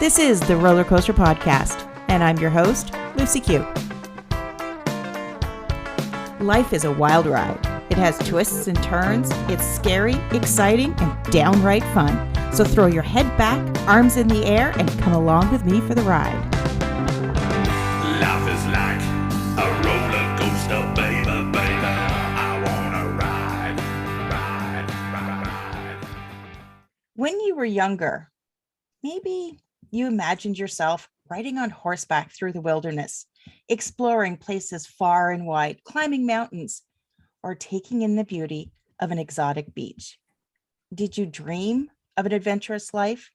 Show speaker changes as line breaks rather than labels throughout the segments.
This is the Roller Coaster Podcast, and I'm your host, Lucy Q. Life is a wild ride. It has twists and turns. It's scary, exciting, and downright fun. So throw your head back, arms in the air, and come along with me for the ride.
Life is like a roller coaster, baby, baby. I wanna ride.
When you were younger, maybe you imagined yourself riding on horseback through the wilderness, exploring places far and wide, climbing mountains, or taking in the beauty of an exotic beach. Did you dream of an adventurous life?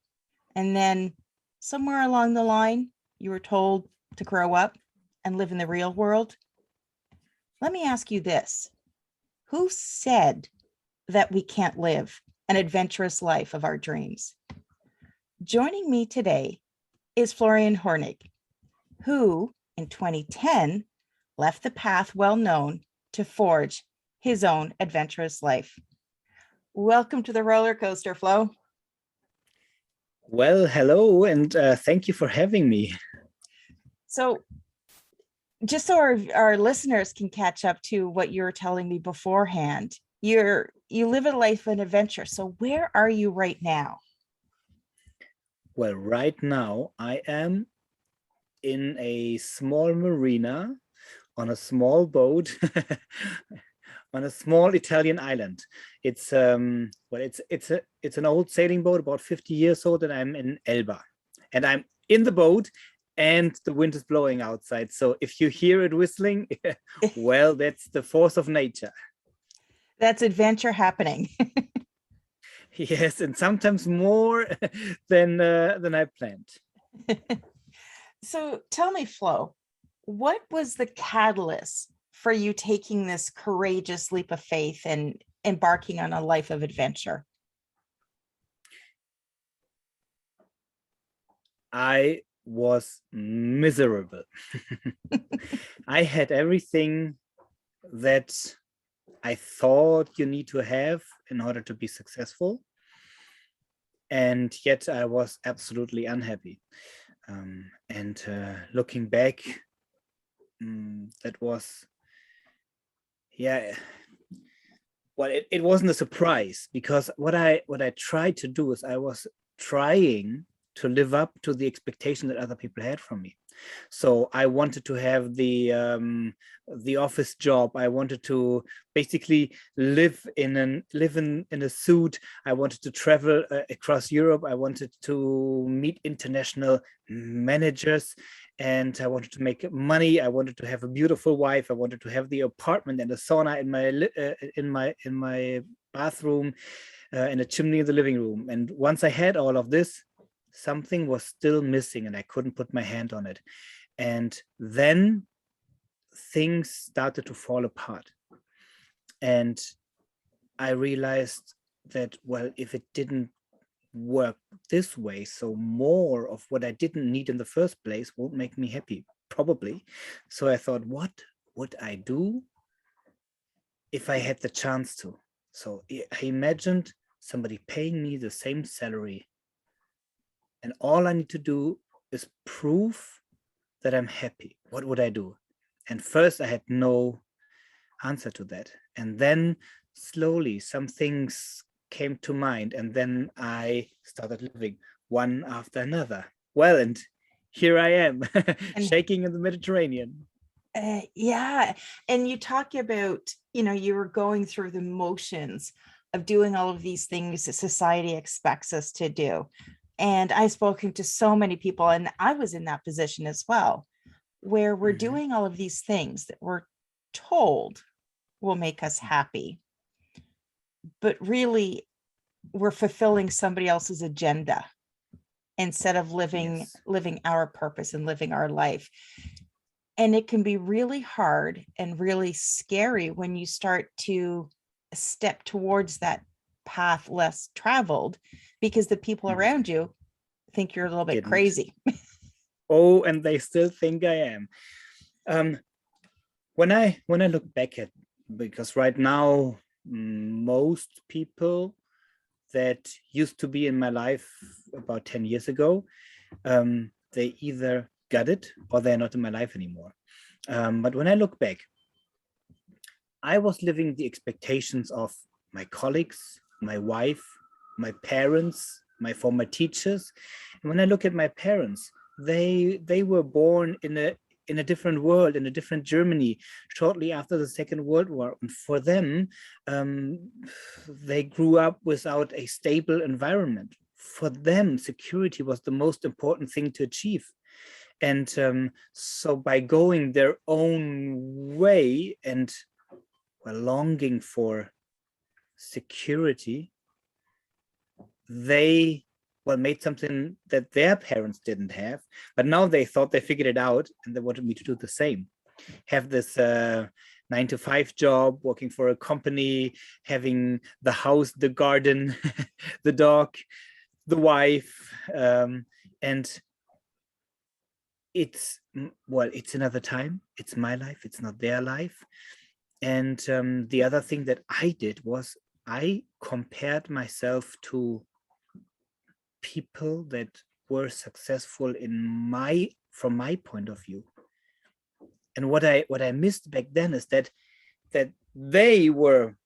And then somewhere along the line, you were told to grow up and live in the real world? Let me ask you this. Who said that we can't live an adventurous life of our dreams? Joining me today is Florian Hornig, who in 2010 left the path well known to forge his own adventurous life. Welcome to the roller coaster, Flo.
Well, hello, and thank you for having me.
So just so our listeners can catch up to what you were telling me beforehand, you live a life of adventure. So where are you right now?
Well, right now I am in a small marina on a small boat on a small Italian island. It's an old sailing boat, about 50 years old, and I'm in Elba. And I'm in the boat and the wind is blowing outside. So if you hear it whistling, well, that's the force of nature.
That's adventure happening.
Yes, and sometimes more than I planned.
So tell me, Flo, what was the catalyst for you taking this courageous leap of faith and embarking on a life of adventure?
I was miserable. I had everything that I thought you need to have in order to be successful. And yet I was absolutely unhappy. And looking back, that was, well, it wasn't a surprise, because what I tried to do is I was trying to live up to the expectation that other people had from me. So I wanted to have the office job. I wanted to basically live in a suit. I wanted to travel across Europe. I wanted to meet international managers, and I wanted to make money. I wanted to have a beautiful wife. I wanted to have the apartment and a sauna in my bathroom, and a chimney in the living room. And once I had all of this, something was still missing and I couldn't put my hand on it. And then things started to fall apart. And I realized that, well, if it didn't work this way, so more of what I didn't need in the first place won't make me happy, probably. So I thought, what would I do if I had the chance to? So I imagined somebody paying me the same salary, and all I need to do is prove that I'm happy. What would I do? And first I had no answer to that. And then slowly some things came to mind, and then I started living one after another. Well, and here I am, shaking in the Mediterranean.
Yeah. And you talk about, you were going through the motions of doing all of these things that society expects us to do. And I've spoken to so many people, and I was in that position as well, where we're doing all of these things that we're told will make us happy. But really, we're fulfilling somebody else's agenda instead of living our purpose and living our life. And it can be really hard and really scary when you start to step towards that path less traveled, because the people around you think you're a little bit crazy.
Oh, and they still think I am. When I look back at, because right now most people that used to be in my life about 10 years ago, they either got it or they're not in my life anymore. But when I look back, I was living the expectations of my colleagues, my wife, my parents, my former teachers. And when I look at my parents, they were born in a different world, in a different Germany, shortly after the Second World War. And for them, they grew up without a stable environment. For them, security was the most important thing to achieve. And so by going their own way and longing for security, they made something that their parents didn't have, but now they thought they figured it out and they wanted me to do the same. Have this 9-to-5 job, working for a company, having the house, the garden, the dog, the wife, and it's another time. It's my life. It's not their life. And the other thing that I did was I compared myself to people that were successful from my point of view. And what I missed back then is that they were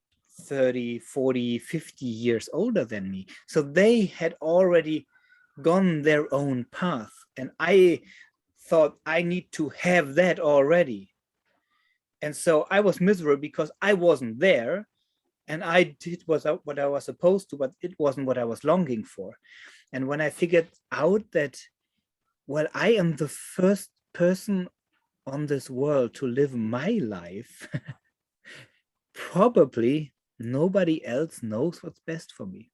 30, 40, 50 years older than me. So they had already gone their own path. And I thought I need to have that already. And so I was miserable because I wasn't there, and I did what I was supposed to, but it wasn't what I was longing for. And when I figured out that, I am the first person on this world to live my life, probably nobody else knows what's best for me.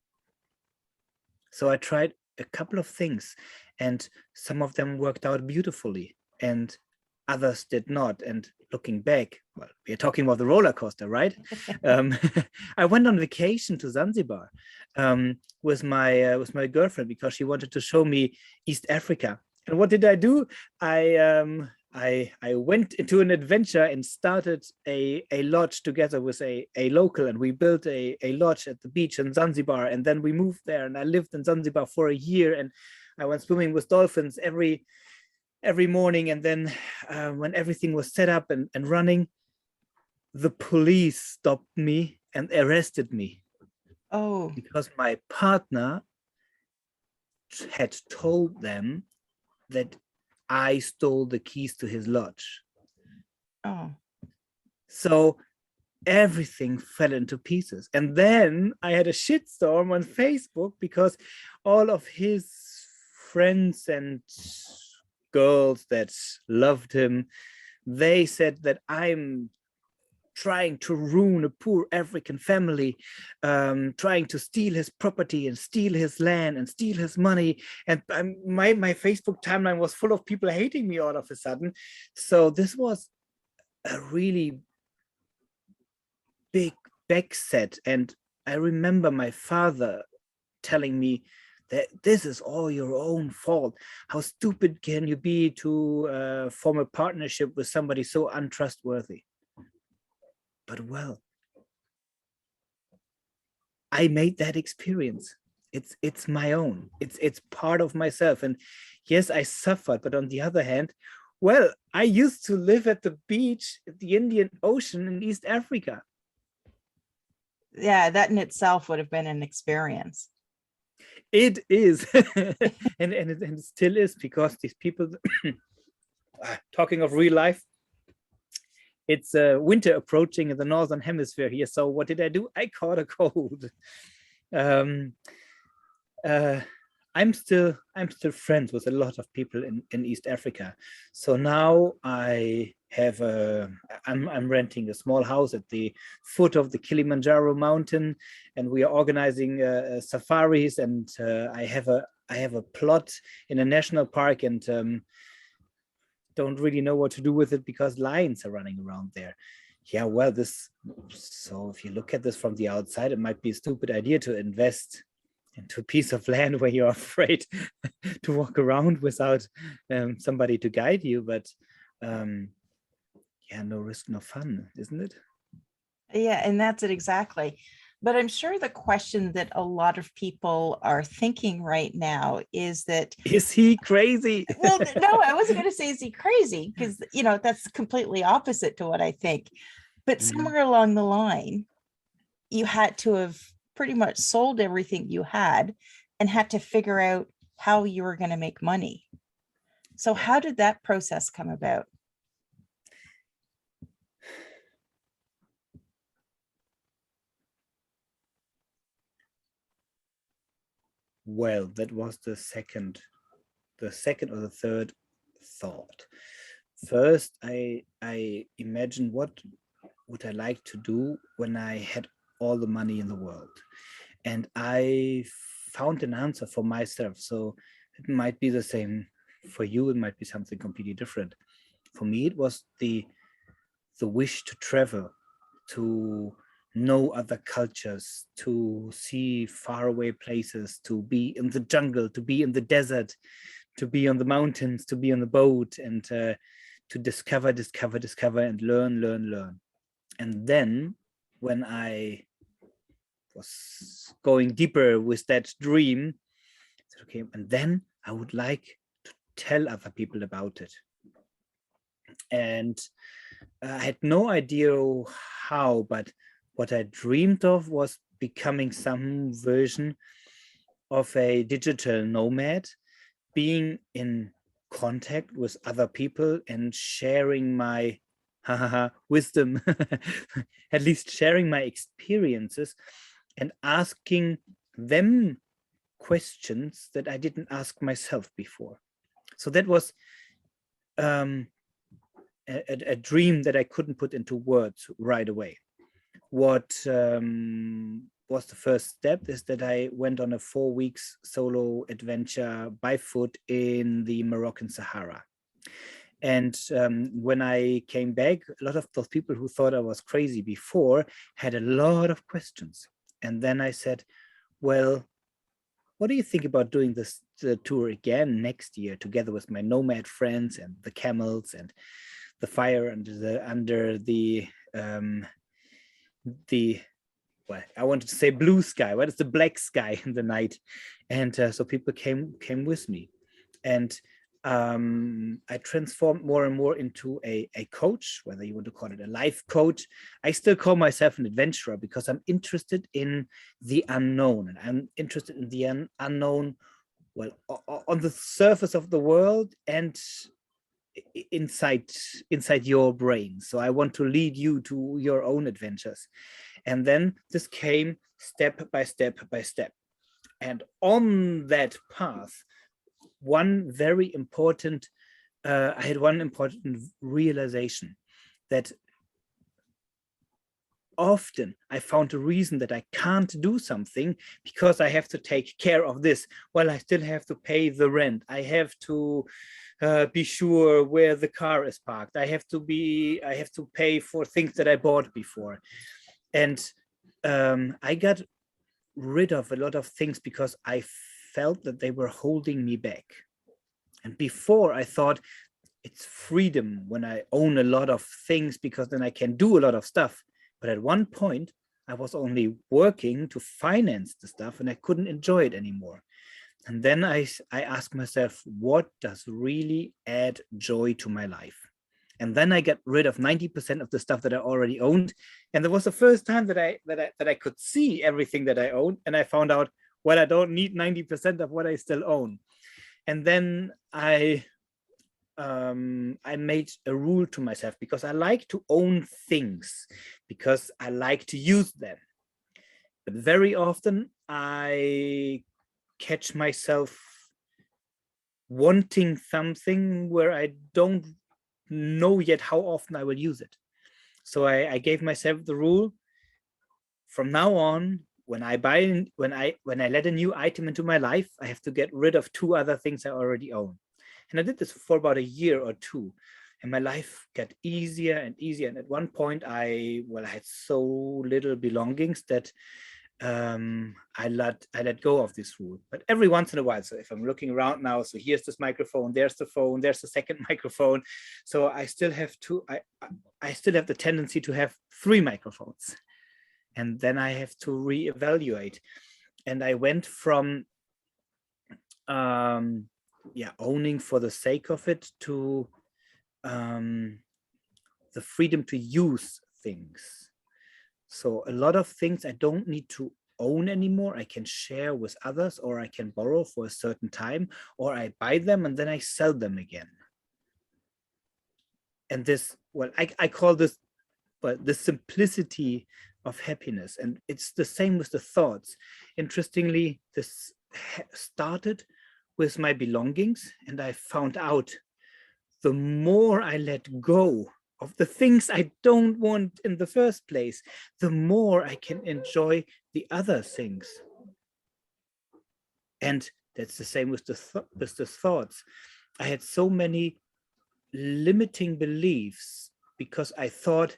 So I tried a couple of things, and some of them worked out beautifully, and others did not. And looking back, we're talking about the roller coaster, right? I went on vacation to Zanzibar with my girlfriend because she wanted to show me East Africa. And what did I do? I went into an adventure and started a lodge together with a local, and we built a lodge at the beach in Zanzibar. And then we moved there, and I lived in Zanzibar for a year, and I went swimming with dolphins every morning. And then when everything was set up and running, the police stopped me and arrested me.
Oh,
Because my partner had told them that I stole the keys to his lodge.
oh.
So everything fell into pieces. And then I had a shitstorm on Facebook because all of his friends and girls that loved him, they said that I'm trying to ruin a poor African family, trying to steal his property and steal his land and steal his money. And my Facebook timeline was full of people hating me all of a sudden. So this was a really big backset. And I remember my father telling me that this is all your own fault. How stupid can you be to form a partnership with somebody so untrustworthy? But I made that experience. It's my own. It's part of myself. And yes, I suffered, but on the other hand, I used to live at the beach at the Indian Ocean in East Africa.
Yeah, that in itself would have been an experience.
It is. and it still is, because these people, talking of real life, it's winter approaching in the northern hemisphere here. So what did I do? I caught a cold. I'm still friends with a lot of people in East Africa. So now I have I'm renting a small house at the foot of the Kilimanjaro mountain, and we are organizing safaris. And I have a plot in a national park, and don't really know what to do with it because lions are running around there. Yeah, so if you look at this from the outside, it might be a stupid idea to invest into a piece of land where you're afraid to walk around without somebody to guide you. But no risk, no fun, isn't it?
Yeah, and that's it exactly. But I'm sure the question that a lot of people are thinking right now is that,
Is he crazy?
well, no, I wasn't going to say is he crazy, because, that's completely opposite to what I think. But
Mhm.
somewhere along the line, you had to have pretty much sold everything you had and had to figure out how you were going to make money. So how did that process come about?
Well, that was the second or the third thought. First, I imagined what would I like to do when I had all the money in the world, and I found an answer for myself. So it might be the same for you. It might be something completely different. For me, it was the wish to travel, to know other cultures, to see faraway places, to be in the jungle, to be in the desert, to be on the mountains, to be on the boat, and to discover, and learn. And then when I was going deeper with that dream, I said, okay, and then I would like to tell other people about it. And I had no idea how, but what I dreamed of was becoming some version of a digital nomad, being in contact with other people and sharing my wisdom, at least sharing my experiences and asking them questions that I didn't ask myself before. So that was a dream that I couldn't put into words right away. What was the first step is that I went on a 4 weeks solo adventure by foot in the Moroccan Sahara. And when I came back, a lot of those people who thought I was crazy before had a lot of questions. And then I said, well, what do you think about doing this tour again next year together with my nomad friends and the camels and the fire under the well, I wanted to say blue sky. What is the black sky in the night? And so people came with me, and I transformed more and more into a coach, whether you want to call it a life coach. I still call myself an adventurer because I'm interested in the unknown, and I'm interested in the unknown, well, on the surface of the world and inside your brain. So I want to lead you to your own adventures. And then this came step by step by step. And on that path, one very important, I had one important realization that often I found a reason that I can't do something because I have to take care of this. Well, I still have to pay the rent. I have to be sure where the car is parked. I have to pay for things that I bought before. And I got rid of a lot of things because I felt that they were holding me back. And before I thought it's freedom when I own a lot of things because then I can do a lot of stuff. But at one point, I was only working to finance the stuff and I couldn't enjoy it anymore. And then I asked myself, what does really add joy to my life? And then I got rid of 90% of the stuff that I already owned. And that was the first time that I could see everything that I owned. And I found out, well, I don't need 90% of what I still own. And then I made a rule to myself because I like to own things because I like to use them. But very often I catch myself wanting something where I don't know yet how often I will use it. So I gave myself the rule from now on, when I let a new item into my life, I have to get rid of 2 other things I already own. And I did this for about a year or 2. And my life got easier and easier. And at one point, I had so little belongings that I let go of this rule. But every once in a while, so if I'm looking around now, so here's this microphone, there's the phone, there's the second microphone. So I still have I still have the tendency to have 3 microphones. and then I have to reevaluate. And I went from owning for the sake of it to the freedom to use things. So a lot of things I don't need to own anymore. I can share with others, or I can borrow for a certain time, or I buy them and then I sell them again. And this, well, I call this, the simplicity of happiness. And it's the same with the thoughts. Interestingly, this started with my belongings, and I found out the more I let go of the things I don't want in the first place, the more I can enjoy the other things. And that's the same with the thoughts. I had so many limiting beliefs because I thought,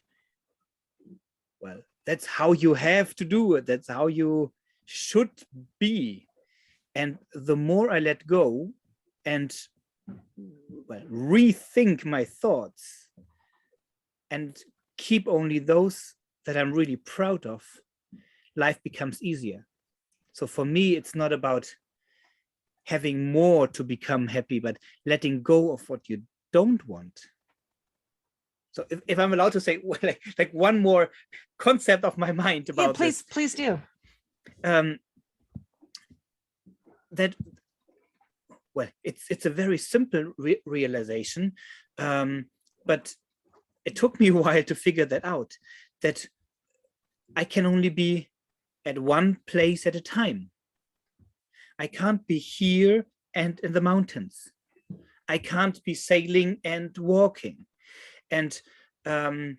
well, that's how you have to do it. That's how you should be. And the more I let go and, well, rethink my thoughts and keep only those that I'm really proud of, life becomes easier. So for me, it's not about having more to become happy, but letting go of what you don't want. So if I'm allowed to say like one more concept of my mind about
please do.
That, well, it's a very simple realization, but it took me a while to figure that out, that I can only be at one place at a time. I can't be here and in the mountains. I can't be sailing and walking. And I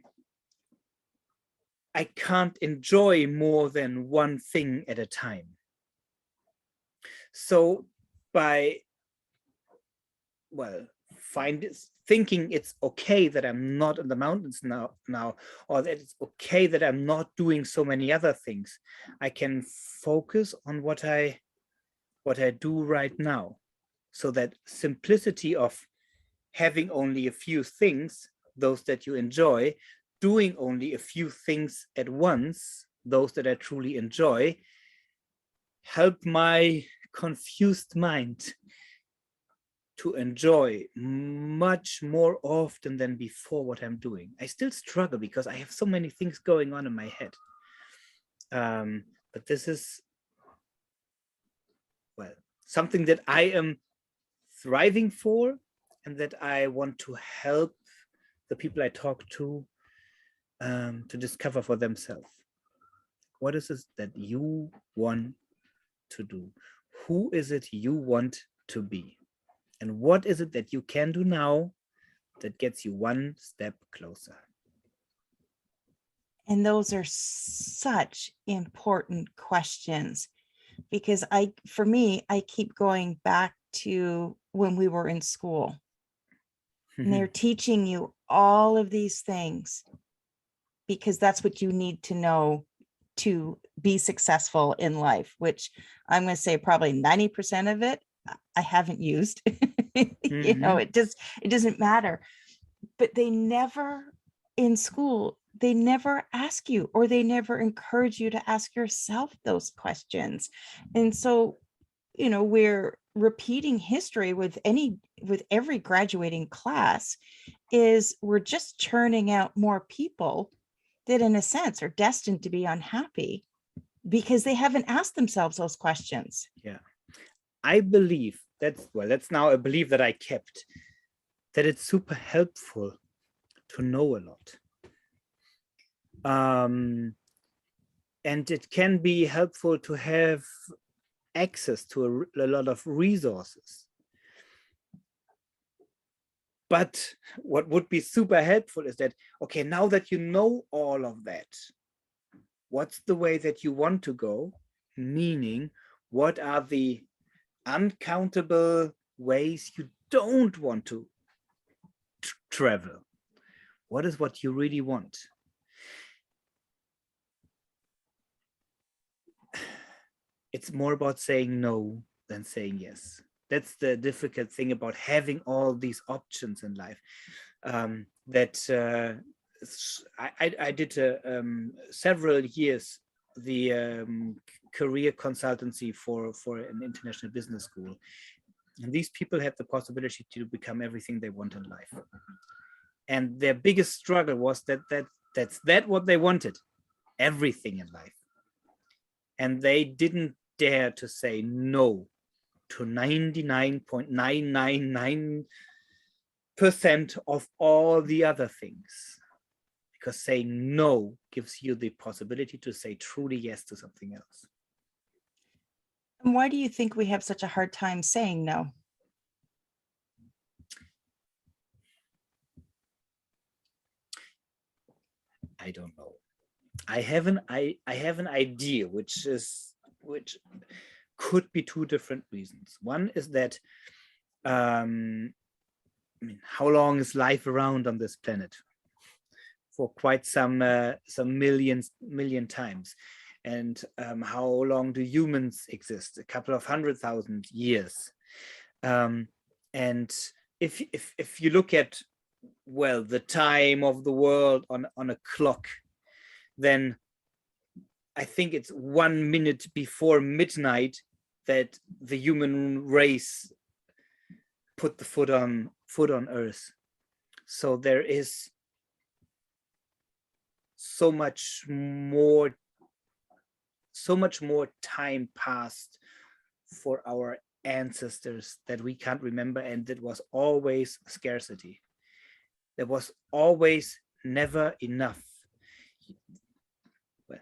can't enjoy more than one thing at a time. So by, well, thinking it's okay that I'm not in the mountains now, or that it's okay that I'm not doing so many other things, I can focus on what I do right now. So that simplicity of having only a few things, those that you enjoy, doing only a few things at once, those that I truly enjoy, help my confused mind to enjoy much more often than before what I'm doing. I still struggle because I have so many things going on in my head. But this is, well, something that I am thriving for, and that I want to help the people I talk to discover for themselves. What is it that you want to do? Who is it you want to be? And what is it that you can do now that gets you one step closer?
And those are such important questions, because for me, I keep going back to when we were in school. And they're teaching you all of these things because that's what you need to know to be successful in life, which I'm going to say probably 90% of it I haven't used. You know, it doesn't matter. But they never, in school, they never ask you, or they never encourage you to ask yourself those questions. And so, you know, we're repeating history with every graduating class. Is we're just churning out more people that in a sense are destined to be unhappy because they haven't asked themselves those questions.
Yeah, I believe that's now a belief that I kept, that it's super helpful to know a lot. And it can be helpful to have access to a lot of resources. But what would be super helpful is that, okay, now that you know all of that, what's the way that you want to go? Meaning, what are the uncountable ways you don't want to travel? What is what you really want? It's more about saying no than saying yes. That's the difficult thing about having all these options in life. I did several years career consultancy for an international business school. And these people had the possibility to become everything they want in life. And their biggest struggle was that's what they wanted, everything in life. And they didn't dare to say no to 99.999% of all the other things. Because saying no gives you the possibility to say truly yes to something else.
And why do you think we have such a hard time saying no?
I don't know. I have an idea which could be two different reasons. One is that I mean, how long is life around on this planet? For quite some million times. And how long do humans exist? A couple of 100,000 years. And if you look at, well, the time of the world on a clock, then I think it's 1 minute before midnight that the human race put the foot on Earth. So there is so much more time passed for our ancestors that we can't remember, and that was always scarcity. There was always never enough. Well,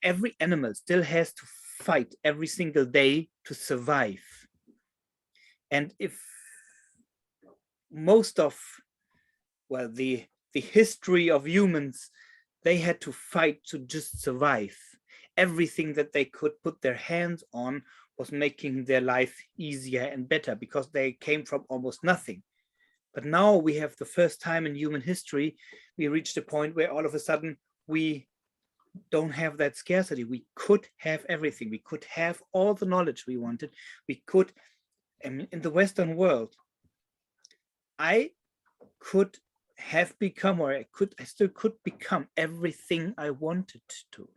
every animal still has to fight every single day to survive. And if most of, well, the history of humans, they had to fight to just survive. Everything that they could put their hands on was making their life easier and better, because they came from almost nothing. But now we have the first time in human history, we reached a point where all of a sudden we don't have that scarcity. We could have everything. We could have all the knowledge we wanted. We could, I mean, in the Western world, I could have become, or I still could become everything I wanted to.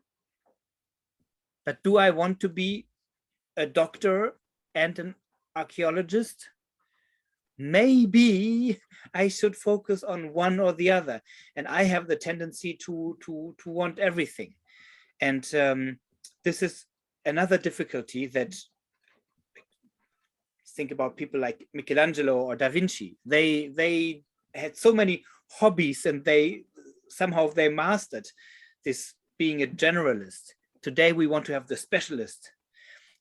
But do I want to be a doctor and an archaeologist? Maybe I should focus on one or the other. And I have the tendency to want everything. And this is another difficulty that, think about people like Michelangelo or Da Vinci. They had so many hobbies, and they mastered this being a generalist. Today we want to have the specialist,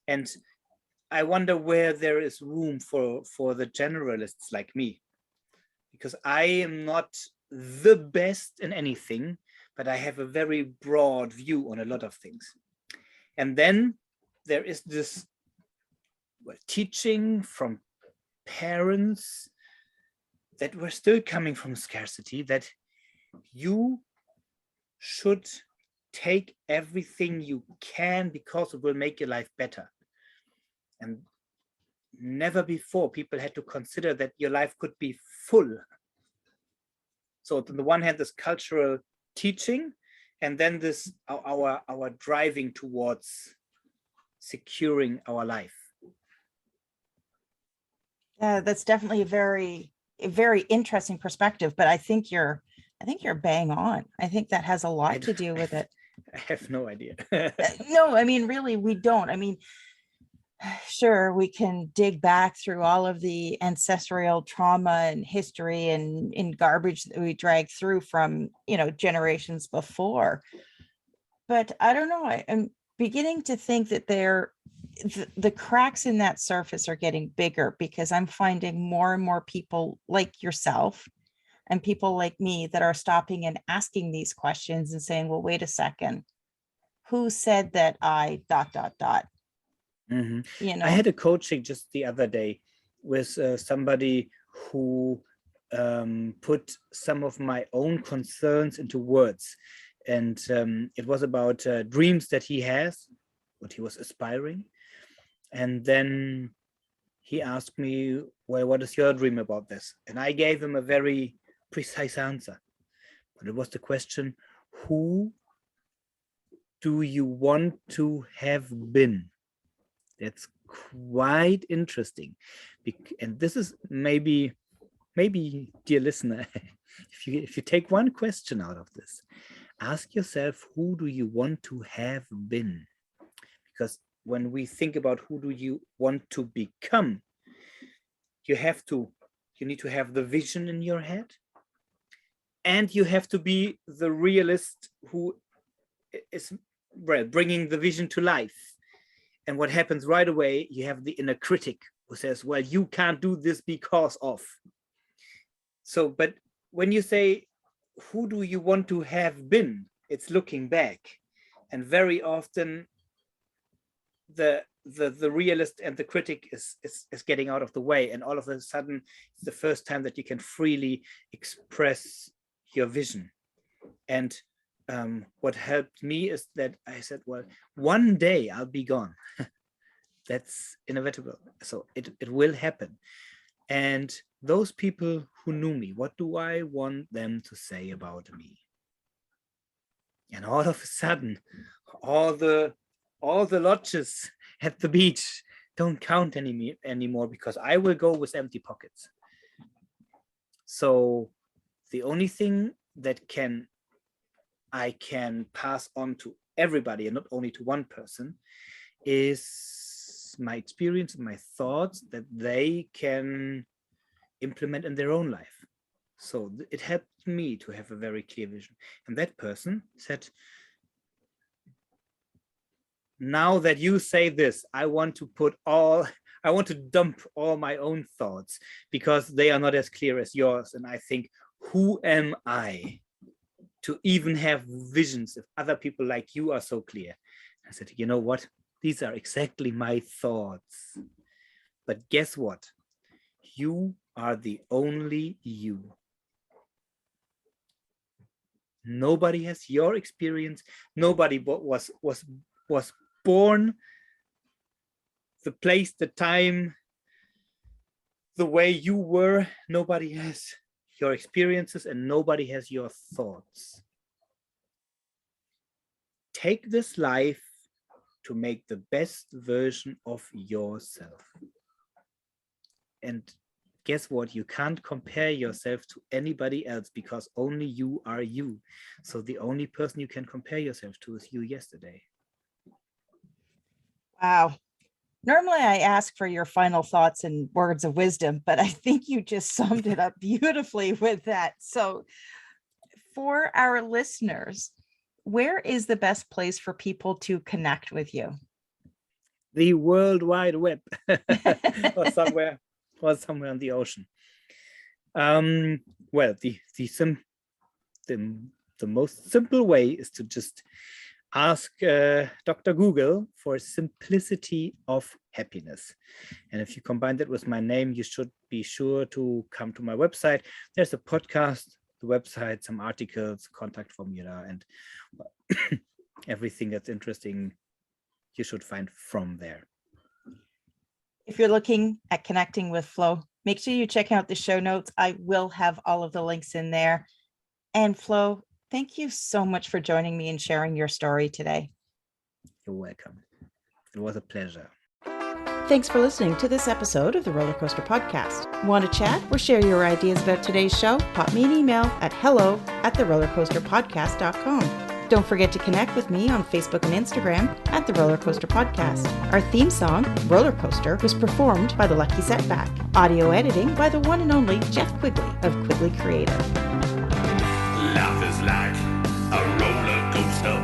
and I wonder where there is room for the generalists like me, because I am not the best in anything, but I have a very broad view on a lot of things. And then there is this, well, teaching from parents that were still coming from scarcity, that you should take everything you can because it will make your life better. And never before people had to consider that your life could be full. So on the one hand, this cultural teaching, and then this our driving towards securing our life.
Yeah, that's definitely a very interesting perspective, but I think you're bang on. I think that has a lot to do with it.
I have no idea.
No, I mean, really, we don't. I mean, sure, we can dig back through all of the ancestral trauma and history and in garbage that we drag through from, generations before. But I don't know. I'm beginning to think that the cracks in that surface are getting bigger, because I'm finding more and more people like yourself and people like me that are stopping and asking these questions and saying, well, wait a second, who said that I ...
Mm-hmm. I had a coaching just the other day with somebody who put some of my own concerns into words. And it was about dreams that he has, what he was aspiring. And then he asked me, well, what is your dream about this? And I gave him a very precise answer. But it was the question, who do you want to have been? That's quite interesting. And this is maybe, dear listener, if you take one question out of this, ask yourself, who do you want to have been? Because when we think about who do you want to become, you need to have the vision in your head, and you have to be the realist who is bringing the vision to life. And what happens right away, you have the inner critic who says, well, you can't do this because of. So, but when you say, who do you want to have been? It's looking back. And very often the realist and the critic is getting out of the way. And all of a sudden, it's the first time that you can freely express your vision. And what helped me is that I said, well, one day I'll be gone. That's inevitable. So it will happen. And those people who knew me, what do I want them to say about me? And all of a sudden, all the lodges at the beach don't count anymore, because I will go with empty pockets. So the only thing that I can pass on to everybody, and not only to one person, is my experience and my thoughts that they can implement in their own life. So it helped me to have a very clear vision. And that person said, now that you say this, I want to dump all my own thoughts, because they are not as clear as yours. And I think, who am I to even have visions if other people like you are so clear? I said, you know what? These are exactly my thoughts. But guess what? You are the only you. Nobody has your experience. Nobody was born, the place, the time, the way you were. Nobody has your experiences, and nobody has your thoughts. Take this life to make the best version of yourself. And guess what? You can't compare yourself to anybody else, because only you are you. So the only person you can compare yourself to is you yesterday.
Wow. Normally I ask for your final thoughts and words of wisdom, but I think you just summed it up beautifully with that. So for our listeners, where is the best place for people to connect with you?
The World Wide Web, or somewhere on the ocean. Well, the most simple way is to just ask Dr. Google for simplicity of happiness. And if you combine that with my name, you should be sure to come to my website. There's a podcast, the website, some articles, contact formula, and everything that's interesting you should find from there.
If you're looking at connecting with Flo, make sure you check out the show notes. I will have all of the links in there. And Flo, thank you so much for joining me and sharing your story today.
You're welcome. It was a pleasure.
Thanks for listening to this episode of the Roller Coaster Podcast. Want to chat or share your ideas about today's show? Pop me an email at hello@therollercoasterpodcast.com. Don't forget to connect with me on Facebook and Instagram at The Roller Coaster Podcast. Our theme song, Roller Coaster, was performed by The Lucky Setback. Audio editing by the one and only Jeff Quigley of Quigley Creator.
Life is like a roller coaster,